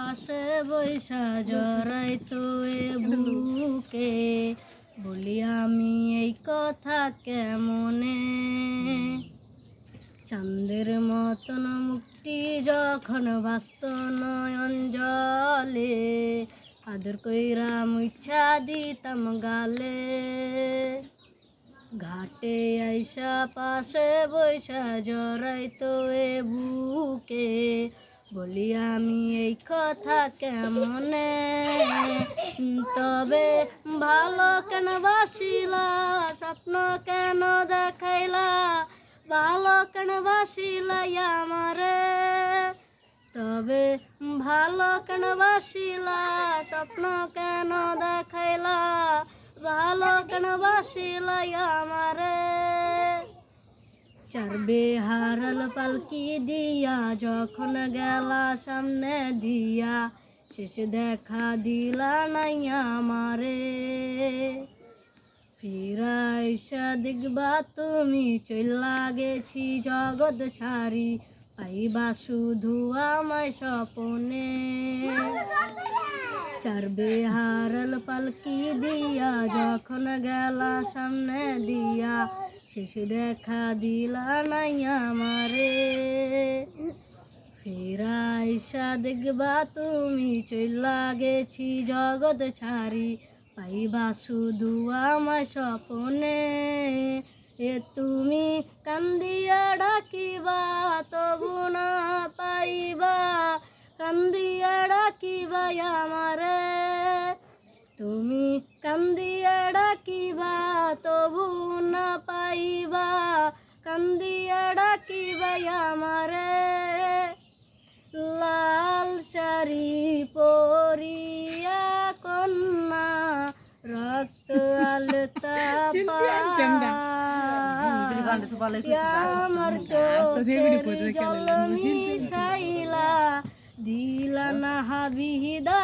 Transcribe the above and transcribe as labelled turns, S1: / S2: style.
S1: পাশে বৈশা জড়াইতো এ বুকে, বলি আমি এই কথা কেমনে। চাঁদের মতন মুক্তি যখন ভাসত নয়ন জলে, আদর কইরা মুছা দিতাম গালে। ঘাটে আইসা পাশে বৈশা জড়াইতো এ বুকে, বলি আমি এই কথা কেমনে। তবে ভালো কেন বাসিলা, স্বপ্ন কেন দেখাইলা, ভালো কেন বাসিলা আমারে। তবে ভালো কেন বাসিলা, স্বপ্ন কেন দেখাইলা, ভালো কেন বাসিলা আমারে। চারবে হারাল পালকি দিয়া যখন গেলা সামনে দিয়া, শেষ দেখা দিলা নাই আমারে। ফিরাইসা দেখবা তুমি চইলা গেছি জগৎ ছাড়ি, পাইবা শুধু আমায় স্বপনে। চারবে হারাল পালকি দিয়া যখন গেলা সামনে দিয়া, শেষ দেখা দিলা নাই আমারে। ফিরাইসা দেখবা তুমি চইলা গেছি জগৎ ছাড়ি, পাইবা শুধু আমায় স্বপনে। এ তুমি কান্দিয়া ডাকিবা তবু না পাইবা, কান্দিয়া ডাকিবা আমারে। তুমি কান্দিয়া ডাকিবা তবু না পাইবা, কান্দিয়া ডাকিবা আমারে। লাল শাড়ি পরিয়া কন্যা রক্ত আলতা আমার চোখের জল মিশাইলা, দিলা না হাবিদা।